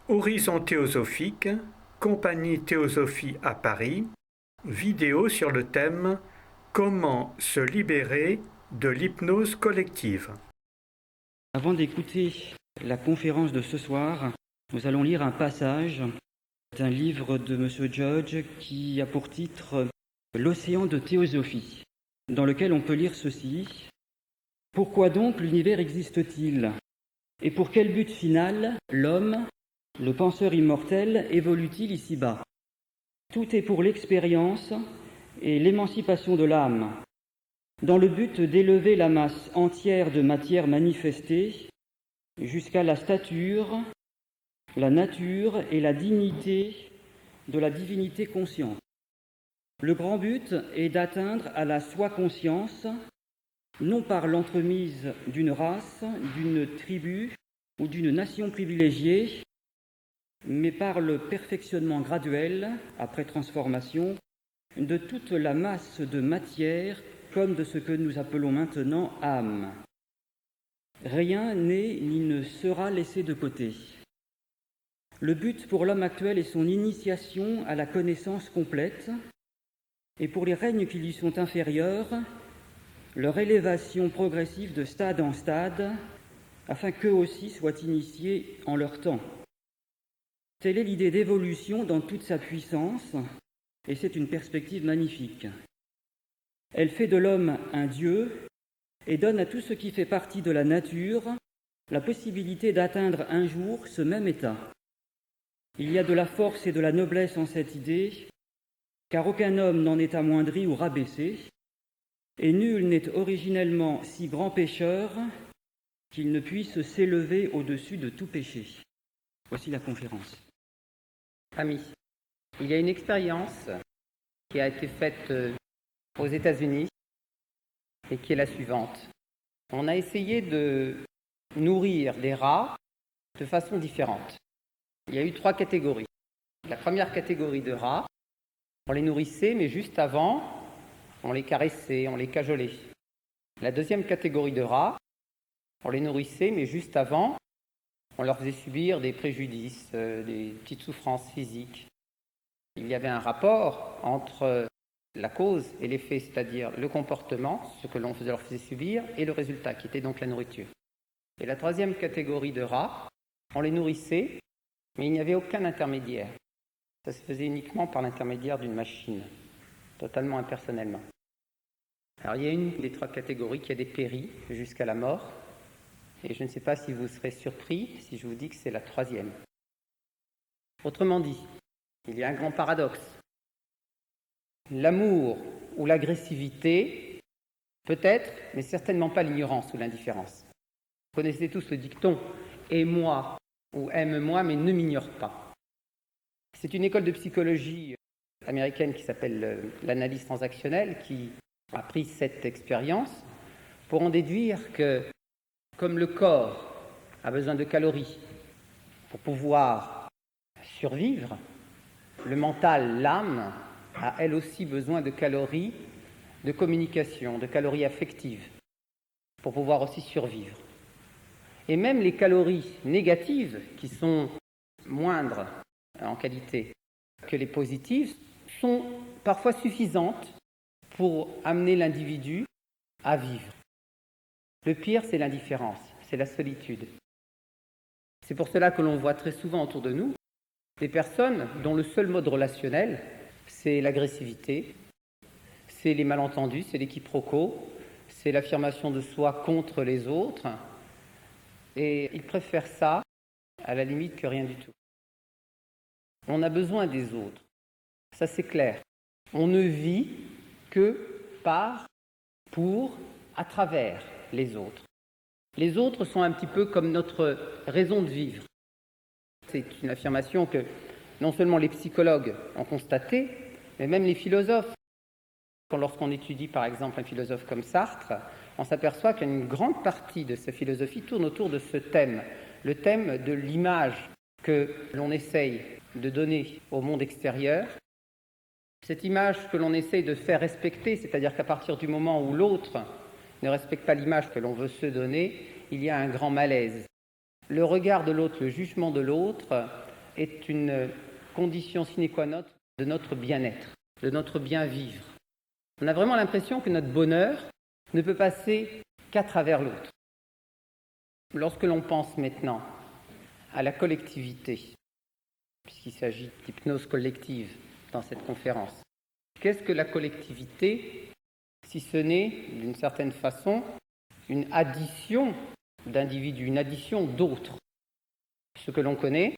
Horizon théosophique, Compagnie Théosophie à Paris, vidéo sur le thème Comment se libérer de l'hypnose collective. Avant d'écouter la conférence de ce soir, nous allons lire un passage d'un livre de M. Judge qui a pour titre « L'océan de théosophie », dans lequel on peut lire ceci. « Pourquoi donc l'univers existe-t-il ? Et pour quel but final l'homme, le penseur immortel, évolue-t-il ici-bas ? Tout est pour l'expérience et l'émancipation de l'âme, dans le but d'élever la masse entière de matière manifestée jusqu'à la stature, la nature et la dignité de la divinité consciente. Le grand but est d'atteindre à la soi-conscience, non par l'entremise d'une race, d'une tribu ou d'une nation privilégiée, mais par le perfectionnement graduel, après transformation, de toute la masse de matière comme de ce que nous appelons maintenant âme. Rien n'est ni ne sera laissé de côté. Le but pour l'homme actuel est son initiation à la connaissance complète, et pour les règnes qui lui sont inférieurs, leur élévation progressive de stade en stade, afin qu'eux aussi soient initiés en leur temps. Telle est l'idée d'évolution dans toute sa puissance, et c'est une perspective magnifique. Elle fait de l'homme un Dieu et donne à tout ce qui fait partie de la nature la possibilité d'atteindre un jour ce même état. Il y a de la force et de la noblesse en cette idée, car aucun homme n'en est amoindri ou rabaissé, et nul n'est originellement si grand pécheur qu'il ne puisse s'élever au-dessus de tout péché. Voici la conférence. Amis, il y a une expérience qui a été faite aux États-Unis et qui est la suivante. On a essayé de nourrir des rats de façon différente. Il y a eu 3 catégories. La première catégorie de rats, on les nourrissait, mais juste avant, on les caressait, on les cajolait. La deuxième catégorie de rats, on les nourrissait, mais juste avant, on leur faisait subir des préjudices, des petites souffrances physiques. Il y avait un rapport entre la cause et l'effet, c'est-à-dire le comportement, ce que l'on leur faisait subir, et le résultat, qui était donc la nourriture. Et la troisième catégorie de rats, on les nourrissait, mais il n'y avait aucun intermédiaire. Ça se faisait uniquement par l'intermédiaire d'une machine, totalement impersonnellement. Alors il y a une des 3 catégories qui a dépéri jusqu'à la mort, et je ne sais pas si vous serez surpris si je vous dis que c'est la 3e. Autrement dit, il y a un grand paradoxe. L'amour ou l'agressivité, peut-être, mais certainement pas l'ignorance ou l'indifférence. Vous connaissez tous le dicton « aime-moi » ou « aime-moi, mais ne m'ignore pas ». C'est une école de psychologie américaine qui s'appelle l'analyse transactionnelle qui a pris cette expérience pour en déduire que, comme le corps a besoin de calories pour pouvoir survivre, le mental, l'âme, a elle aussi besoin de calories de communication, de calories affectives, pour pouvoir aussi survivre. Et même les calories négatives, qui sont moindres en qualité que les positives, sont parfois suffisantes pour amener l'individu à vivre. Le pire, c'est l'indifférence, c'est la solitude. C'est pour cela que l'on voit très souvent autour de nous des personnes dont le seul mode relationnel, c'est l'agressivité, c'est les malentendus, c'est les quiproquos, c'est l'affirmation de soi contre les autres, et ils préfèrent ça à la limite que rien du tout. On a besoin des autres, ça c'est clair. On ne vit que par, pour, à travers les autres. Les autres sont un petit peu comme notre raison de vivre. C'est une affirmation que non seulement les psychologues ont constatée, mais même les philosophes. Lorsqu'on étudie par exemple un philosophe comme Sartre, on s'aperçoit qu'une grande partie de sa philosophie tourne autour de ce thème, le thème de l'image que l'on essaye de donner au monde extérieur. Cette image que l'on essaye de faire respecter, c'est-à-dire qu'à partir du moment où l'autre ne respecte pas l'image que l'on veut se donner, il y a un grand malaise. Le regard de l'autre, le jugement de l'autre est une condition sine qua non de notre bien-être, de notre bien-vivre. On a vraiment l'impression que notre bonheur ne peut passer qu'à travers l'autre. Lorsque l'on pense maintenant à la collectivité, puisqu'il s'agit d'hypnose collective dans cette conférence, qu'est-ce que la collectivité, si ce n'est, d'une certaine façon, une addition d'individus, une addition d'autres, ceux que l'on connaît,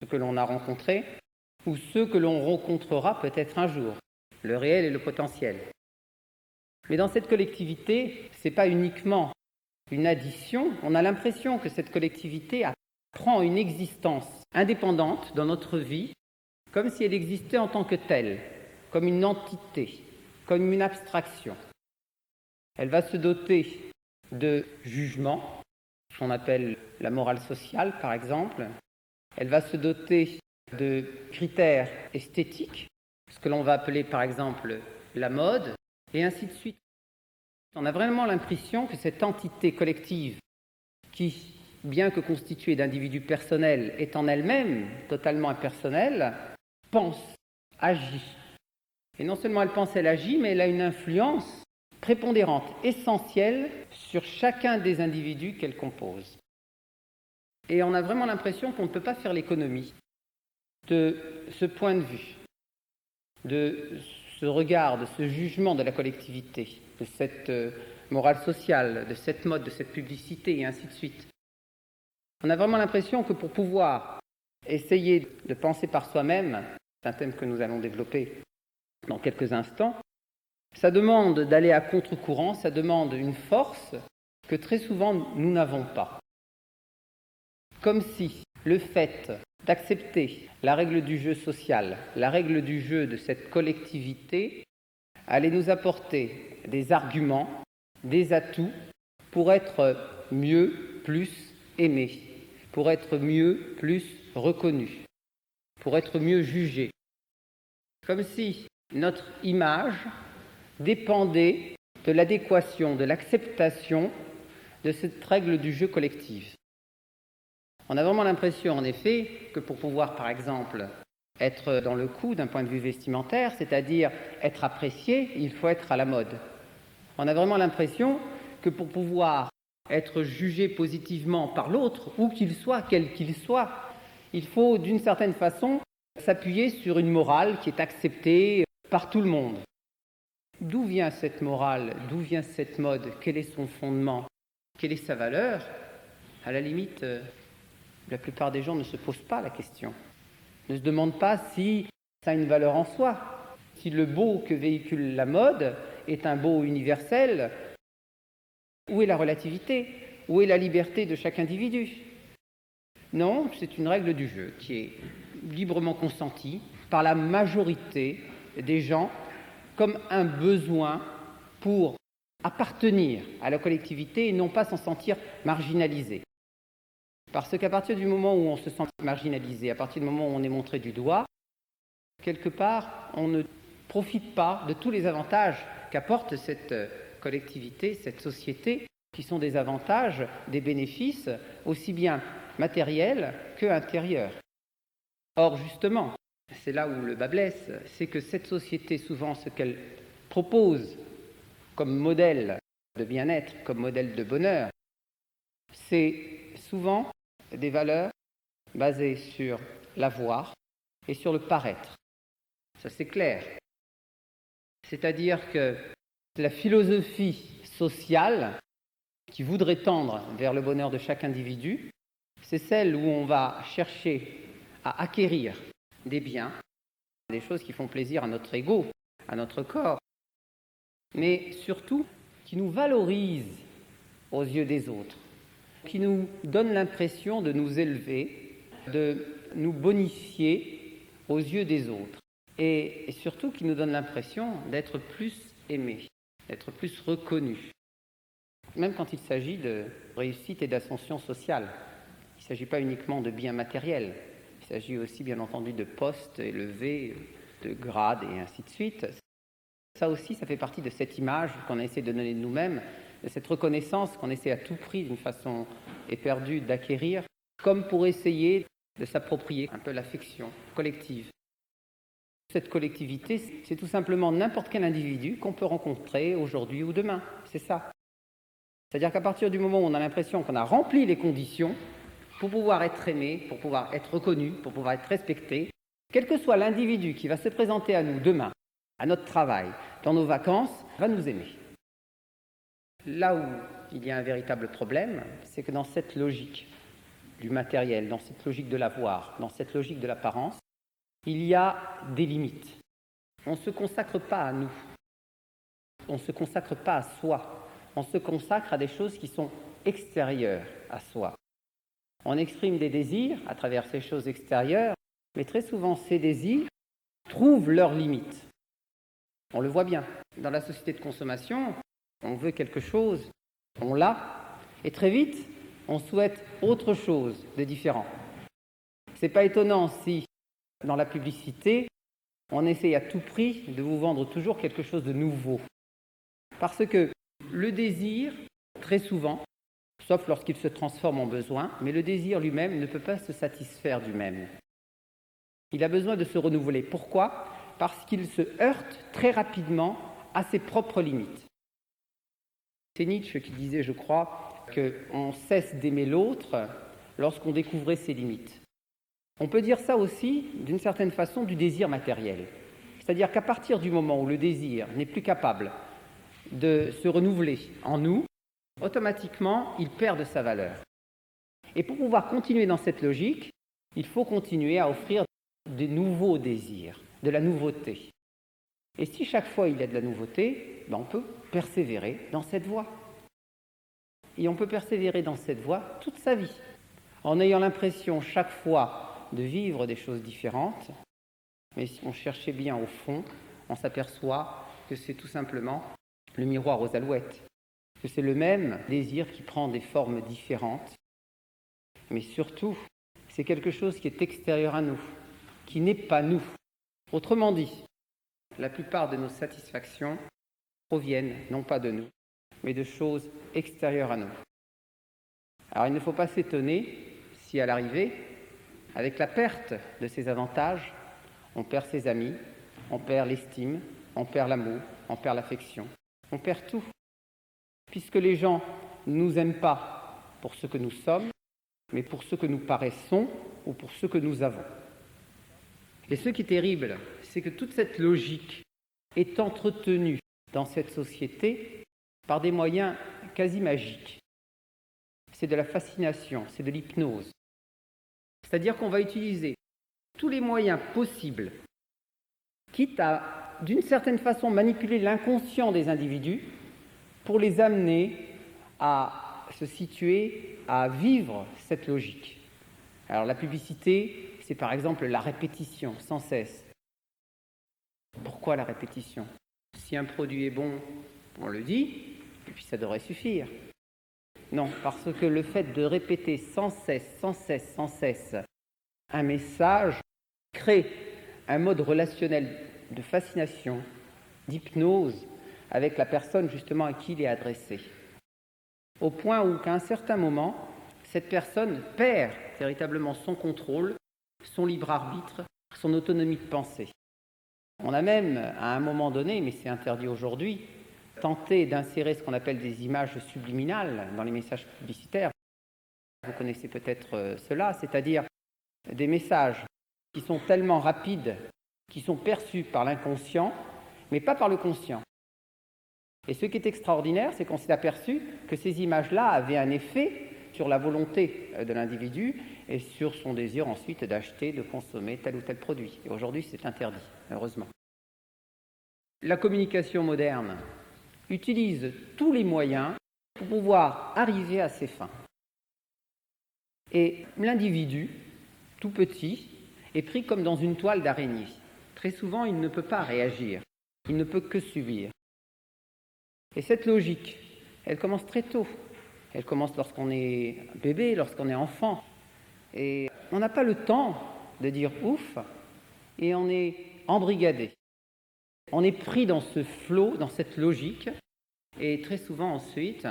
ceux que l'on a rencontrés, ou ceux que l'on rencontrera peut-être un jour, le réel et le potentiel. Mais dans cette collectivité, ce n'est pas uniquement une addition, on a l'impression que cette collectivité prend une existence indépendante dans notre vie, comme si elle existait en tant que telle, comme une entité, comme une abstraction. Elle va se doter de jugements, ce qu'on appelle la morale sociale par exemple. Elle va se doter de critères esthétiques, ce que l'on va appeler par exemple la mode, et ainsi de suite. On a vraiment l'impression que cette entité collective, qui, bien que constituée d'individus personnels, est en elle-même totalement impersonnelle, pense, agit. Et non seulement elle pense, elle agit, mais elle a une influence prépondérante, essentielle, sur chacun des individus qu'elle compose. Et on a vraiment l'impression qu'on ne peut pas faire l'économie de ce point de vue, de ce regard, de ce jugement de la collectivité, de cette morale sociale, de cette mode, de cette publicité, et ainsi de suite. On a vraiment l'impression que pour pouvoir essayer de penser par soi-même, c'est un thème que nous allons développer dans quelques instants, ça demande d'aller à contre-courant, ça demande une force que très souvent nous n'avons pas. Comme si le fait d'accepter la règle du jeu social, la règle du jeu de cette collectivité, allait nous apporter des arguments, des atouts pour être mieux, plus aimés, pour être mieux, plus reconnus, pour être mieux jugés. Comme si notre image dépendait de l'adéquation, de l'acceptation de cette règle du jeu collectif. On a vraiment l'impression, en effet, que pour pouvoir, par exemple, être dans le coup d'un point de vue vestimentaire, c'est-à-dire être apprécié, il faut être à la mode. On a vraiment l'impression que pour pouvoir être jugé positivement par l'autre, où qu'il soit, quel qu'il soit, il faut d'une certaine façon s'appuyer sur une morale qui est acceptée par tout le monde. D'où vient cette morale? D'où vient cette mode? Quel est son fondement? Quelle est sa valeur? À la limite, la plupart des gens ne se posent pas la question, ne se demandent pas si ça a une valeur en soi, si le beau que véhicule la mode est un beau universel. Où est la relativité? Où est la liberté de chaque individu? Non, c'est une règle du jeu qui est librement consentie par la majorité des gens comme un besoin pour appartenir à la collectivité et non pas s'en sentir marginalisé. Parce qu'à partir du moment où on se sent marginalisé, à partir du moment où on est montré du doigt, quelque part, on ne profite pas de tous les avantages qu'apporte cette collectivité, cette société, qui sont des avantages, des bénéfices, aussi bien matériels que intérieurs. Or, justement, c'est là où le bât blesse, c'est que cette société, souvent, ce qu'elle propose comme modèle de bien-être, comme modèle de bonheur, c'est souvent des valeurs basées sur l'avoir et sur le paraître. Ça, c'est clair. C'est-à-dire que la philosophie sociale qui voudrait tendre vers le bonheur de chaque individu, c'est celle où on va chercher à acquérir des biens, des choses qui font plaisir à notre ego, à notre corps, mais surtout qui nous valorisent aux yeux des autres, qui nous donnent l'impression de nous élever, de nous bonifier aux yeux des autres, et surtout qui nous donnent l'impression d'être plus aimés, d'être plus reconnus. Même quand il s'agit de réussite et d'ascension sociale, il ne s'agit pas uniquement de biens matériels, il s'agit aussi bien entendu de postes élevés, de grades et ainsi de suite. Ça aussi, ça fait partie de cette image qu'on essaie de donner de nous-mêmes, de cette reconnaissance qu'on essaie à tout prix, d'une façon éperdue, d'acquérir, comme pour essayer de s'approprier un peu l'affection collective. Cette collectivité, c'est tout simplement n'importe quel individu qu'on peut rencontrer aujourd'hui ou demain. C'est ça. C'est-à-dire qu'à partir du moment où on a l'impression qu'on a rempli les conditions pour pouvoir être aimé, pour pouvoir être reconnu, pour pouvoir être respecté, quel que soit l'individu qui va se présenter à nous demain, à notre travail, dans nos vacances, va nous aimer. Là où il y a un véritable problème, c'est que dans cette logique du matériel, dans cette logique de l'avoir, dans cette logique de l'apparence, il y a des limites. On ne se consacre pas à nous. On ne se consacre pas à soi. On se consacre à des choses qui sont extérieures à soi. On exprime des désirs à travers ces choses extérieures, mais très souvent ces désirs trouvent leurs limites. On le voit bien. Dans la société de consommation, on veut quelque chose, on l'a, et très vite, on souhaite autre chose de différent. C'est pas étonnant si, dans la publicité, on essaye à tout prix de vous vendre toujours quelque chose de nouveau. Parce que le désir, très souvent, sauf lorsqu'il se transforme en besoin, mais le désir lui-même ne peut pas se satisfaire du même. Il a besoin de se renouveler. Pourquoi ? Parce qu'il se heurte très rapidement à ses propres limites. C'est Nietzsche qui disait, je crois, qu'on cesse d'aimer l'autre lorsqu'on découvrait ses limites. On peut dire ça aussi, d'une certaine façon, du désir matériel. C'est-à-dire qu'à partir du moment où le désir n'est plus capable de se renouveler en nous, automatiquement, il perd de sa valeur. Et pour pouvoir continuer dans cette logique, il faut continuer à offrir de nouveaux désirs, de la nouveauté. Et si chaque fois il y a de la nouveauté, on peut persévérer dans cette voie. Et on peut persévérer dans cette voie toute sa vie, en ayant l'impression chaque fois de vivre des choses différentes. Mais si on cherchait bien au fond, on s'aperçoit que c'est tout simplement le miroir aux alouettes, que c'est le même désir qui prend des formes différentes. Mais surtout, c'est quelque chose qui est extérieur à nous, qui n'est pas nous. Autrement dit, la plupart de nos satisfactions proviennent non pas de nous, mais de choses extérieures à nous. Alors il ne faut pas s'étonner si à l'arrivée, avec la perte de ces avantages, on perd ses amis, on perd l'estime, on perd l'amour, on perd l'affection, on perd tout. Puisque les gens ne nous aiment pas pour ce que nous sommes, mais pour ce que nous paraissons ou pour ce que nous avons. Et ce qui est terrible, c'est que toute cette logique est entretenue dans cette société par des moyens quasi magiques. C'est de la fascination, c'est de l'hypnose. C'est-à-dire qu'on va utiliser tous les moyens possibles, quitte à, d'une certaine façon, manipuler l'inconscient des individus pour les amener à se situer, à vivre cette logique. Alors la publicité, c'est par exemple la répétition sans cesse. Pourquoi la répétition ? Si un produit est bon, on le dit, et puis ça devrait suffire. Non, parce que le fait de répéter sans cesse un message crée un mode relationnel de fascination, d'hypnose avec la personne justement à qui il est adressé. Au point où, qu'à un certain moment, cette personne perd véritablement son contrôle, son libre arbitre, son autonomie de pensée. On a même, à un moment donné, mais c'est interdit aujourd'hui, tenté d'insérer ce qu'on appelle des images subliminales dans les messages publicitaires. Vous connaissez peut-être cela, c'est-à-dire des messages qui sont tellement rapides, qui sont perçus par l'inconscient, mais pas par le conscient. Et ce qui est extraordinaire, c'est qu'on s'est aperçu que ces images-là avaient un effet sur la volonté de l'individu et sur son désir ensuite d'acheter, de consommer tel ou tel produit. Et aujourd'hui, c'est interdit, heureusement. La communication moderne utilise tous les moyens pour pouvoir arriver à ses fins. Et l'individu, tout petit, est pris comme dans une toile d'araignée. Très souvent, il ne peut pas réagir, il ne peut que subir. Et cette logique, elle commence très tôt. Elle commence lorsqu'on est bébé, lorsqu'on est enfant. Et on n'a pas le temps de dire ouf, et on est embrigadé. On est pris dans ce flot, dans cette logique, et très souvent ensuite,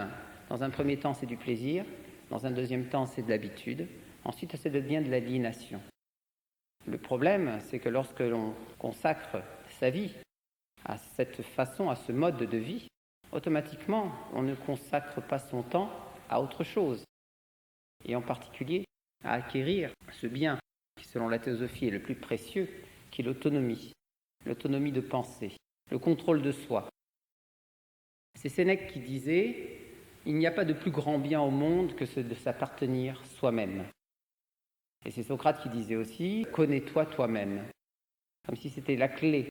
dans un premier temps c'est du plaisir, dans un deuxième temps c'est de l'habitude, Ensuite, ça devient de l'aliénation. Le problème, c'est que lorsque l'on consacre sa vie à cette façon, à ce mode de vie, automatiquement, on ne consacre pas son temps à autre chose, et en particulier à acquérir ce bien qui, selon la théosophie, est le plus précieux, qui est l'autonomie de pensée, le contrôle de soi. C'est Sénèque qui disait « Il n'y a pas de plus grand bien au monde que ce de s'appartenir soi-même ». Et c'est Socrate qui disait aussi « Connais-toi toi-même », comme si c'était la clé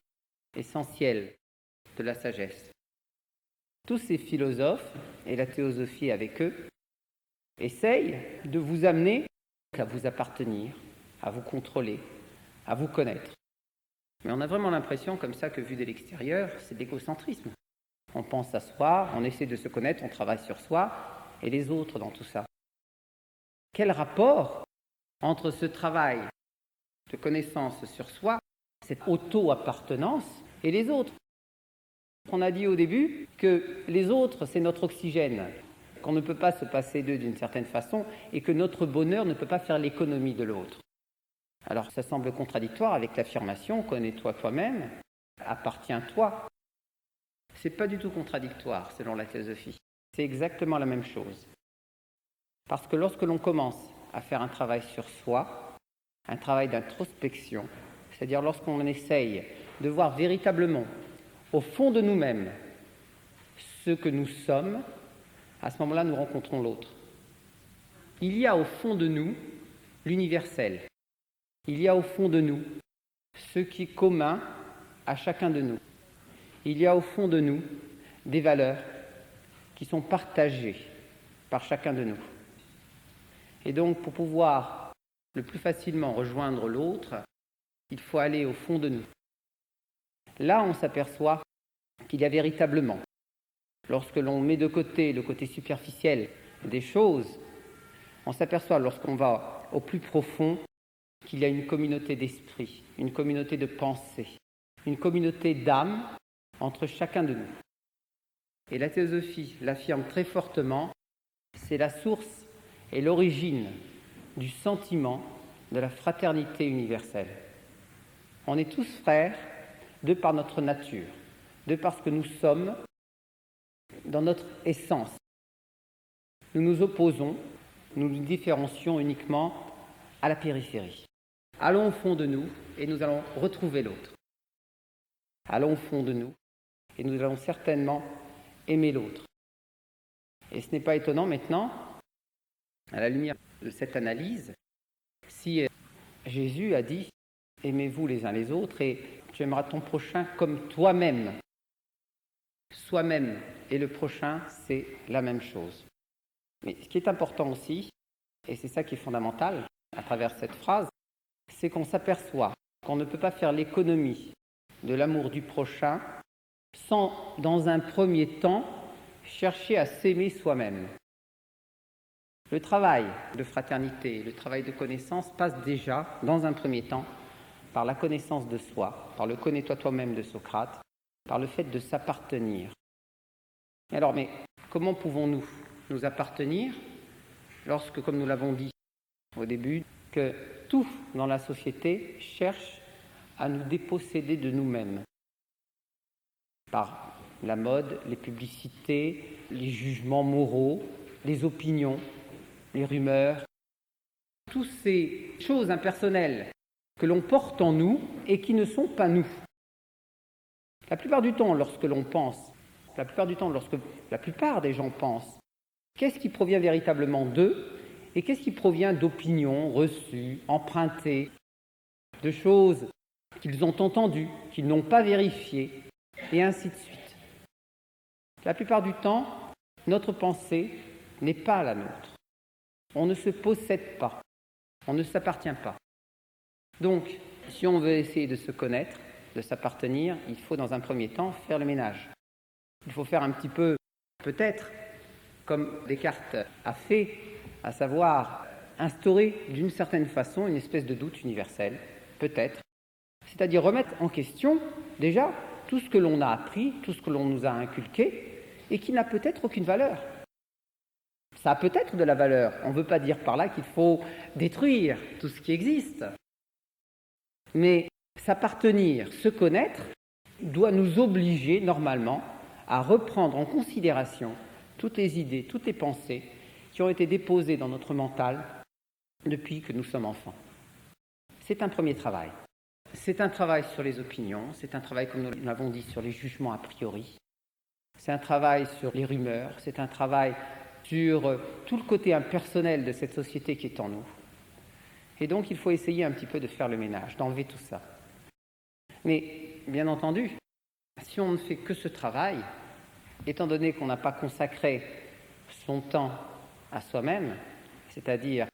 essentielle de la sagesse. Tous ces philosophes, et la théosophie avec eux, essayent de vous amener à vous appartenir, à vous contrôler, à vous connaître. Mais on a vraiment l'impression, comme ça, que vu de l'extérieur, c'est de l'égocentrisme. On pense à soi, on essaie de se connaître, on travaille sur soi, et les autres dans tout ça. Quel rapport entre ce travail de connaissance sur soi, cette auto-appartenance, et les autres? On a dit au début que les autres, c'est notre oxygène, qu'on ne peut pas se passer d'eux d'une certaine façon, et que notre bonheur ne peut pas faire l'économie de l'autre. Alors ça semble contradictoire avec l'affirmation « connais-toi toi-même, appartiens-toi ». C'est pas du tout contradictoire selon la théosophie. C'est exactement la même chose. Parce que lorsque l'on commence à faire un travail sur soi, un travail d'introspection, c'est-à-dire lorsqu'on essaye de voir véritablement au fond de nous-mêmes ce que nous sommes, à ce moment-là, nous rencontrons l'autre. Il y a au fond de nous l'universel. Il y a au fond de nous ce qui est commun à chacun de nous. Il y a au fond de nous des valeurs qui sont partagées par chacun de nous. Et donc, pour pouvoir le plus facilement rejoindre l'autre, il faut aller au fond de nous. Là, on s'aperçoit qu'il y a véritablement, lorsque l'on met de côté le côté superficiel des choses, on s'aperçoit, lorsqu'on va au plus profond, qu'il y a une communauté d'esprit, une communauté de pensée, une communauté d'âme entre chacun de nous. Et la théosophie l'affirme très fortement, c'est la source et l'origine du sentiment de la fraternité universelle. On est tous frères de par notre nature, de par ce que nous sommes dans notre essence. Nous nous opposons, nous nous différencions uniquement à la périphérie. Allons au fond de nous et nous allons retrouver l'autre. Allons au fond de nous et nous allons certainement aimer l'autre. Et ce n'est pas étonnant maintenant, à la lumière de cette analyse, si Jésus a dit « Aimez-vous les uns les autres et tu aimeras ton prochain comme toi-même ». Soi-même et le prochain, c'est la même chose. Mais ce qui est important aussi, et c'est ça qui est fondamental à travers cette phrase, c'est qu'on s'aperçoit qu'on ne peut pas faire l'économie de l'amour du prochain sans, dans un premier temps, chercher à s'aimer soi-même. Le travail de fraternité, le travail de connaissance passe déjà, dans un premier temps, par la connaissance de soi, par le « connais-toi toi-même » de Socrate, par le fait de s'appartenir. Alors, mais comment pouvons-nous nous appartenir lorsque, comme nous l'avons dit au début, que tout dans la société cherche à nous déposséder de nous-mêmes par la mode, les publicités, les jugements moraux, les opinions, les rumeurs, toutes ces choses impersonnelles que l'on porte en nous et qui ne sont pas nous. La plupart du temps, lorsque l'on pense, lorsque la plupart des gens pensent, qu'est-ce qui provient véritablement d'eux et qu'est-ce qui provient d'opinions reçues, empruntées, de choses qu'ils ont entendues, qu'ils n'ont pas vérifiées, et ainsi de suite. La plupart du temps, notre pensée n'est pas la nôtre. On ne se possède pas, on ne s'appartient pas. Donc, si on veut essayer de se connaître, de s'appartenir, il faut dans un premier temps faire le ménage. Il faut faire un petit peu, peut-être, comme Descartes a fait, à savoir instaurer d'une certaine façon une espèce de doute universel, peut-être, c'est-à-dire remettre en question déjà tout ce que l'on a appris, tout ce que l'on nous a inculqué et qui n'a peut-être aucune valeur. Ça a peut-être de la valeur. On ne veut pas dire par là qu'il faut détruire tout ce qui existe. Mais s'appartenir, se connaître, doit nous obliger normalement à reprendre en considération toutes les idées, toutes les pensées qui ont été déposées dans notre mental depuis que nous sommes enfants. C'est un premier travail. C'est un travail sur les opinions, c'est un travail, comme nous l'avons dit, sur les jugements a priori. C'est un travail sur les rumeurs, c'est un travail sur tout le côté impersonnel de cette société qui est en nous. Et donc, il faut essayer un petit peu de faire le ménage, d'enlever tout ça. Mais, bien entendu, si on ne fait que ce travail, étant donné qu'on n'a pas consacré son temps à soi-même, c'est-à-dire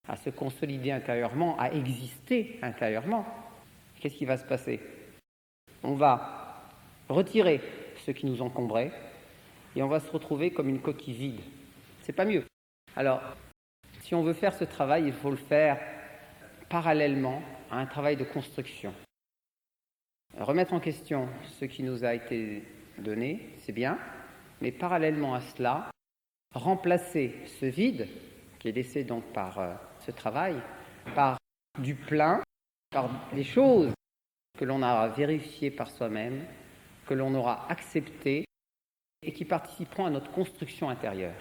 à se consolider intérieurement, à exister intérieurement, qu'est-ce qui va se passer? On va retirer ce qui nous encombrait et on va se retrouver comme une coquille vide. C'est pas mieux. Alors, si on veut faire ce travail, il faut le faire parallèlement à un travail de construction. Remettre en question ce qui nous a été donné, c'est bien, mais parallèlement à cela, remplacer ce vide, qui est laissé donc par ce travail, par du plein, par des choses que l'on a vérifiées par soi-même, que l'on aura acceptées et qui participeront à notre construction intérieure.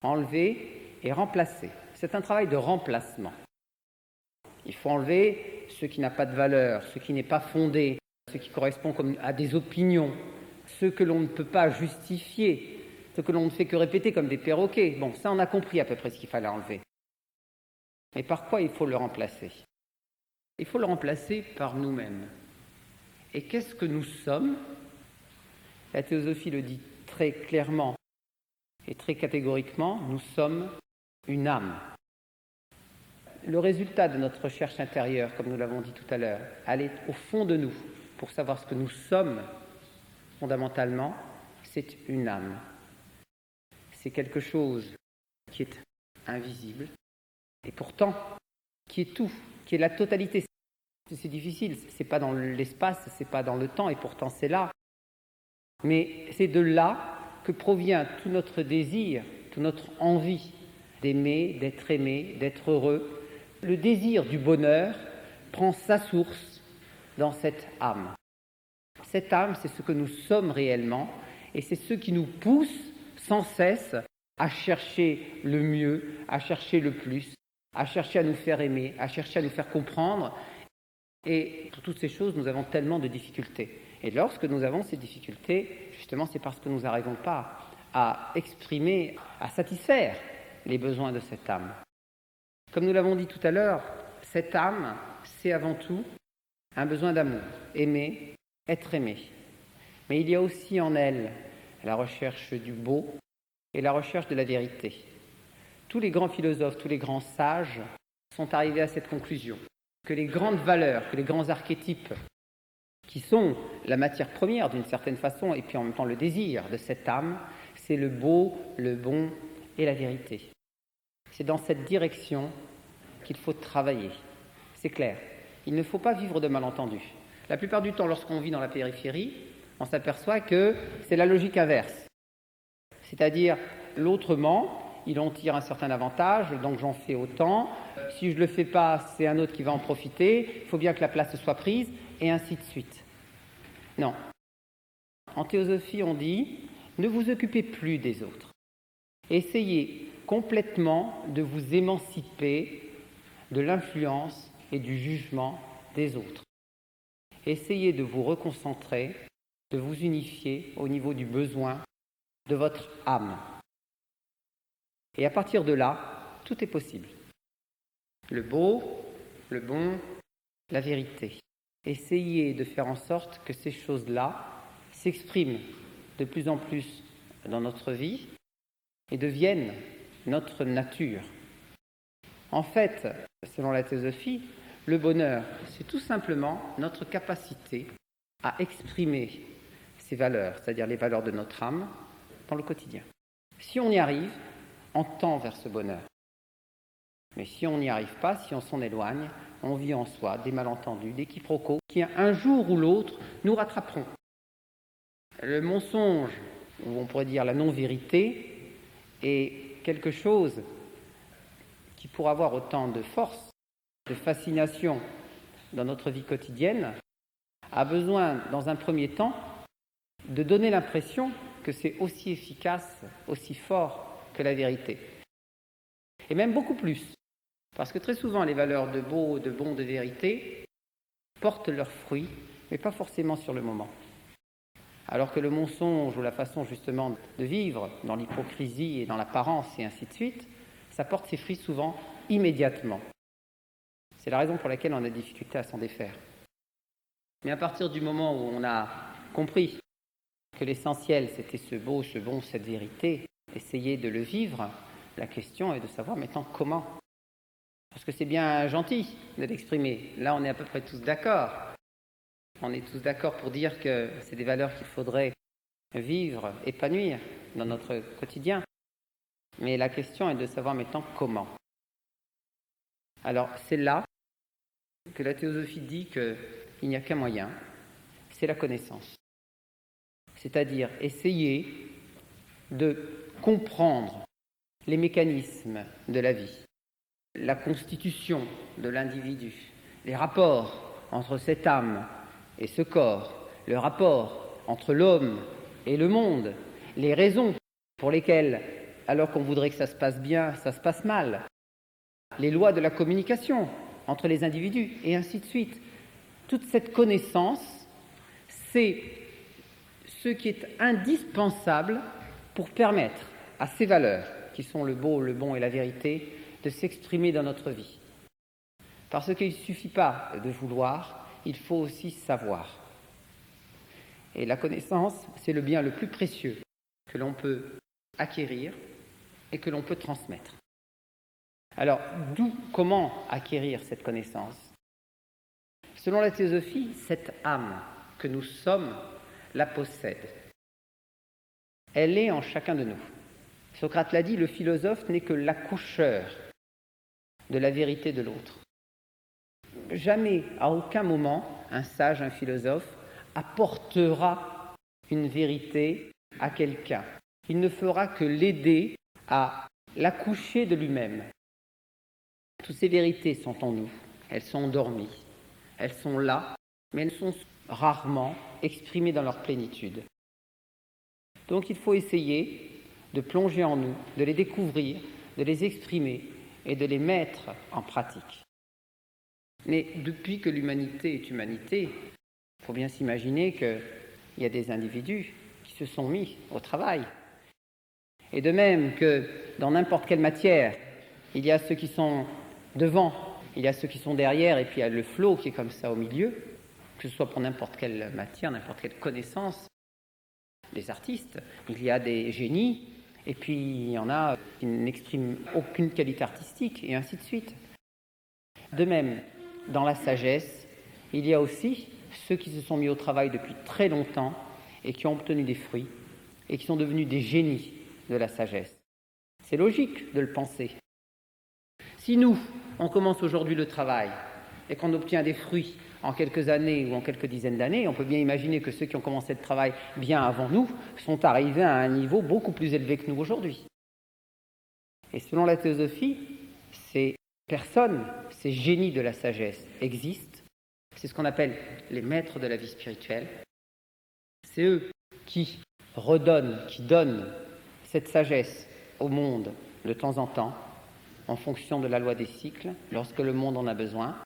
Enlever et remplacer. C'est un travail de remplacement. Il faut enlever ce qui n'a pas de valeur, ce qui n'est pas fondé, ce qui correspond à des opinions, ce que l'on ne peut pas justifier, ce que l'on ne fait que répéter comme des perroquets. Bon, ça on a compris à peu près ce qu'il fallait enlever. Mais par quoi il faut le remplacer? Il faut le remplacer par nous-mêmes. Et qu'est-ce que nous sommes? La théosophie le dit très clairement et très catégoriquement, nous sommes une âme. Le résultat de notre recherche intérieure, comme nous l'avons dit tout à l'heure, elle est au fond de nous pour savoir ce que nous sommes fondamentalement, c'est une âme. C'est quelque chose qui est invisible et pourtant qui est tout, qui est la totalité. C'est difficile, c'est pas dans l'espace, c'est pas dans le temps et pourtant c'est là. Mais c'est de là que provient tout notre désir, toute notre envie d'aimer, d'être aimé, d'être heureux. Le désir du bonheur prend sa source dans cette âme. Cette âme, c'est ce que nous sommes réellement et c'est ce qui nous pousse sans cesse à chercher le mieux, à chercher le plus, à chercher à nous faire aimer, à chercher à nous faire comprendre. Et pour toutes ces choses, nous avons tellement de difficultés. Et lorsque nous avons ces difficultés, justement, c'est parce que nous n'arrivons pas à exprimer, à satisfaire les besoins de cette âme. Comme nous l'avons dit tout à l'heure, cette âme, c'est avant tout un besoin d'amour, aimer, être aimé. Mais il y a aussi en elle la recherche du beau et la recherche de la vérité. Tous les grands philosophes, tous les grands sages sont arrivés à cette conclusion, que les grandes valeurs, que les grands archétypes, qui sont la matière première d'une certaine façon, et puis en même temps le désir de cette âme, c'est le beau, le bon et la vérité. C'est dans cette direction qu'il faut travailler. C'est clair. Il ne faut pas vivre de malentendus. La plupart du temps, lorsqu'on vit dans la périphérie, on s'aperçoit que c'est la logique inverse. C'est-à-dire, l'autrement, il en tire un certain avantage, donc j'en fais autant. Si je ne le fais pas, c'est un autre qui va en profiter. Il faut bien que la place soit prise, et ainsi de suite. Non. En théosophie, on dit, ne vous occupez plus des autres. Essayez complètement de vous émanciper de l'influence et du jugement des autres. Essayez de vous reconcentrer, de vous unifier au niveau du besoin de votre âme. Et à partir de là, tout est possible. Le beau, le bon, la vérité. Essayez de faire en sorte que ces choses-là s'expriment de plus en plus dans notre vie et deviennent notre nature. En fait, selon la théosophie, le bonheur, c'est tout simplement notre capacité à exprimer ces valeurs, c'est-à-dire les valeurs de notre âme, dans le quotidien. Si on y arrive, on tend vers ce bonheur. Mais si on n'y arrive pas, si on s'en éloigne, on vit en soi des malentendus, des quiproquos, qui un jour ou l'autre nous rattraperont. Le mensonge, ou on pourrait dire la non-vérité, Et quelque chose qui, pour avoir autant de force, de fascination dans notre vie quotidienne, a besoin, dans un premier temps, de donner l'impression que c'est aussi efficace, aussi fort que la vérité. Et même beaucoup plus, parce que très souvent les valeurs de beau, de bon, de vérité portent leurs fruits, mais pas forcément sur le moment. Alors que le mensonge ou la façon justement de vivre dans l'hypocrisie et dans l'apparence et ainsi de suite, ça porte ses fruits souvent immédiatement. C'est la raison pour laquelle on a des difficultés à s'en défaire. Mais à partir du moment où on a compris que l'essentiel c'était ce beau, ce bon, cette vérité, essayer de le vivre, la question est de savoir maintenant comment. Parce que c'est bien gentil de l'exprimer. Là, on est à peu près tous d'accord. On est tous d'accord pour dire que c'est des valeurs qu'il faudrait vivre, épanouir dans notre quotidien. Mais la question est de savoir maintenant comment. Alors, c'est là que la théosophie dit qu'il n'y a qu'un moyen, c'est la connaissance. C'est-à-dire essayer de comprendre les mécanismes de la vie, la constitution de l'individu, les rapports entre cette âme et ce corps, le rapport entre l'homme et le monde, les raisons pour lesquelles, alors qu'on voudrait que ça se passe bien, ça se passe mal, les lois de la communication entre les individus, et ainsi de suite. Toute cette connaissance, c'est ce qui est indispensable pour permettre à ces valeurs, qui sont le beau, le bon et la vérité, de s'exprimer dans notre vie. Parce qu'il ne suffit pas de vouloir, il faut aussi savoir. Et la connaissance, c'est le bien le plus précieux que l'on peut acquérir et que l'on peut transmettre. Alors, comment acquérir cette connaissance ? Selon la théosophie, cette âme que nous sommes la possède. Elle est en chacun de nous. Socrate l'a dit, le philosophe n'est que l'accoucheur de la vérité de l'autre. Jamais, à aucun moment, un sage, un philosophe, apportera une vérité à quelqu'un. Il ne fera que l'aider à l'accoucher de lui-même. Toutes ces vérités sont en nous, elles sont endormies, elles sont là, mais elles sont rarement exprimées dans leur plénitude. Donc il faut essayer de plonger en nous, de les découvrir, de les exprimer et de les mettre en pratique. Mais depuis que l'humanité est humanité, il faut bien s'imaginer qu'il y a des individus qui se sont mis au travail. Et de même que dans n'importe quelle matière, il y a ceux qui sont devant, il y a ceux qui sont derrière, et puis il y a le flot qui est comme ça au milieu, que ce soit pour n'importe quelle matière, n'importe quelle connaissance. Les artistes, il y a des génies, et puis il y en a qui n'expriment aucune qualité artistique, et ainsi de suite. De même, dans la sagesse, il y a aussi ceux qui se sont mis au travail depuis très longtemps et qui ont obtenu des fruits, et qui sont devenus des génies de la sagesse. C'est logique de le penser. Si nous, on commence aujourd'hui le travail et qu'on obtient des fruits en quelques années ou en quelques dizaines d'années, on peut bien imaginer que ceux qui ont commencé le travail bien avant nous sont arrivés à un niveau beaucoup plus élevé que nous aujourd'hui. Et selon la théosophie, ces personnes, ces génies de la sagesse existent. C'est ce qu'on appelle les maîtres de la vie spirituelle. C'est eux qui redonnent, qui donnent cette sagesse au monde de temps en fonction de la loi des cycles, lorsque le monde en a besoin.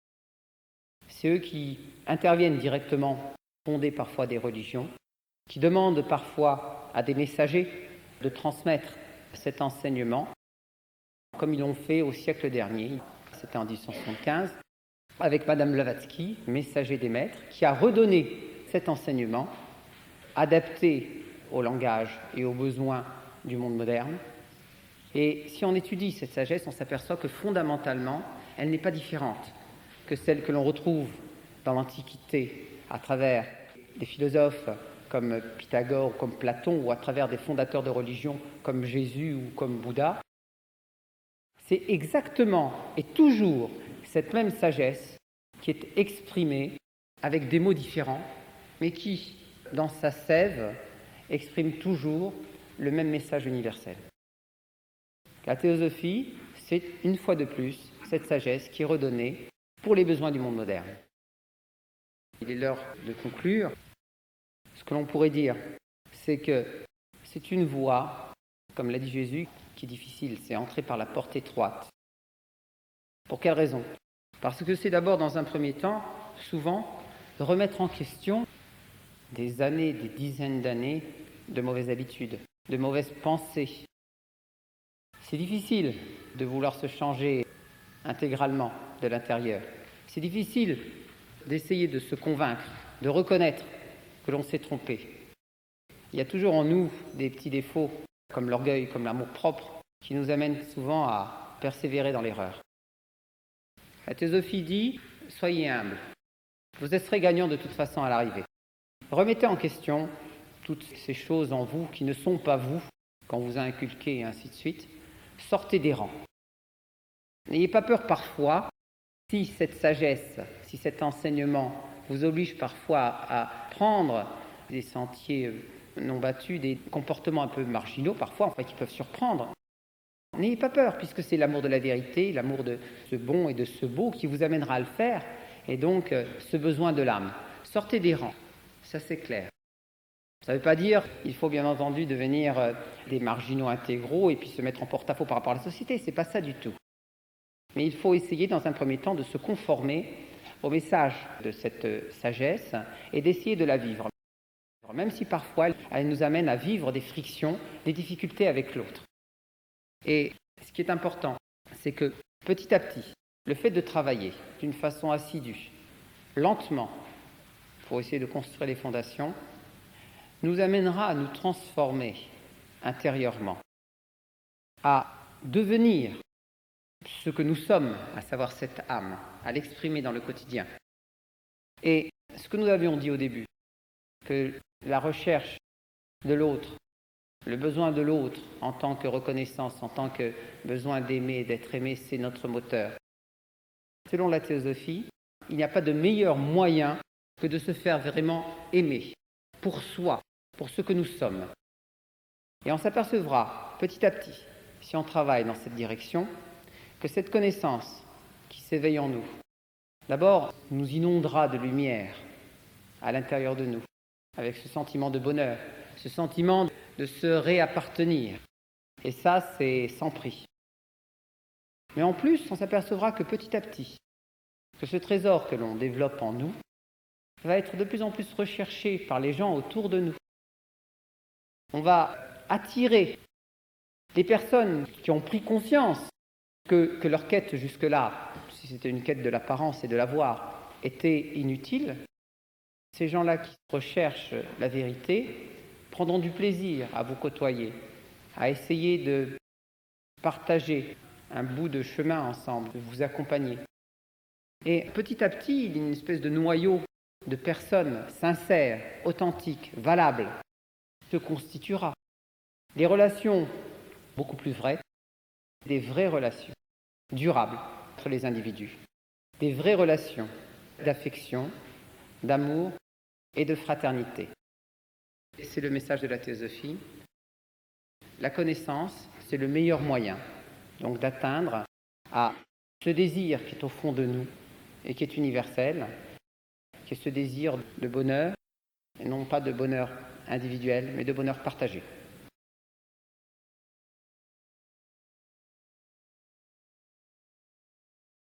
C'est eux qui interviennent directement, fondés parfois des religions, qui demandent parfois à des messagers de transmettre cet enseignement, comme ils l'ont fait au siècle dernier, c'était en 1875, avec Madame Blavatsky, messager des maîtres, qui a redonné cet enseignement, adapté au langage et aux besoins du monde moderne. Et si on étudie cette sagesse, on s'aperçoit que fondamentalement, elle n'est pas différente que celle que l'on retrouve dans l'Antiquité à travers des philosophes comme Pythagore ou comme Platon, ou à travers des fondateurs de religions comme Jésus ou comme Bouddha. C'est exactement et toujours cette même sagesse qui est exprimée avec des mots différents, mais qui, dans sa sève, exprime toujours le même message universel. La théosophie, c'est une fois de plus cette sagesse qui est redonnée pour les besoins du monde moderne. Il est l'heure de conclure. Ce que l'on pourrait dire, c'est que c'est une voie, comme l'a dit Jésus, qui est difficile, c'est entrer par la porte étroite. Pour quelle raison ? Parce que c'est d'abord, dans un premier temps, souvent, de remettre en question des années, des dizaines d'années de mauvaises habitudes, de mauvaises pensées. C'est difficile de vouloir se changer intégralement de l'intérieur. C'est difficile d'essayer de se convaincre, de reconnaître que l'on s'est trompé. Il y a toujours en nous des petits défauts, comme l'orgueil, comme l'amour-propre, qui nous amènent souvent à persévérer dans l'erreur. La théosophie dit « Soyez humbles, vous serez gagnants de toute façon à l'arrivée. Remettez en question toutes ces choses en vous qui ne sont pas vous, qu'on vous a inculquées et ainsi de suite. Sortez des rangs. N'ayez pas peur parfois, si cette sagesse, si cet enseignement vous oblige parfois à prendre des sentiers non battus, des comportements un peu marginaux parfois, qui peuvent surprendre. N'ayez pas peur, puisque c'est l'amour de la vérité, l'amour de ce bon et de ce beau qui vous amènera à le faire, et donc ce besoin de l'âme. Sortez des rangs, ça c'est clair. Ça ne veut pas dire qu'il faut bien entendu devenir des marginaux intégraux et puis se mettre en porte-à-faux par rapport à la société, c'est pas ça du tout. Mais il faut essayer dans un premier temps de se conformer au message de cette sagesse et d'essayer de la vivre. Même si parfois elle nous amène à vivre des frictions, des difficultés avec l'autre. Et ce qui est important, c'est que petit à petit, le fait de travailler d'une façon assidue, lentement, pour essayer de construire les fondations, nous amènera à nous transformer intérieurement, à devenir ce que nous sommes, à savoir cette âme, à l'exprimer dans le quotidien. Et ce que nous avions dit au début, que la recherche de l'autre, le besoin de l'autre en tant que reconnaissance, en tant que besoin d'aimer, d'être aimé, c'est notre moteur. Selon la théosophie, il n'y a pas de meilleur moyen que de se faire vraiment aimer, pour soi, pour ce que nous sommes. Et on s'apercevra petit à petit, si on travaille dans cette direction, que cette connaissance qui s'éveille en nous, d'abord nous inondera de lumière à l'intérieur de nous, avec ce sentiment de bonheur, ce sentiment de se réappartenir. Et ça, c'est sans prix. Mais en plus, on s'apercevra que petit à petit, que ce trésor que l'on développe en nous va être de plus en plus recherché par les gens autour de nous. On va attirer des personnes qui ont pris conscience que leur quête jusque-là, si c'était une quête de l'apparence et de l'avoir, était inutile. Ces gens-là qui recherchent la vérité prendront du plaisir à vous côtoyer, à essayer de partager un bout de chemin ensemble, de vous accompagner. Et petit à petit, il y a une espèce de noyau de personnes sincères, authentiques, valables, se constituera. Des relations beaucoup plus vraies, des vraies relations durables entre les individus, des vraies relations d'affection, d'amour et de fraternité. C'est le message de la théosophie. La connaissance, c'est le meilleur moyen donc d'atteindre à ce désir qui est au fond de nous et qui est universel, qui est ce désir de bonheur, et non pas de bonheur individuel, mais de bonheur partagé.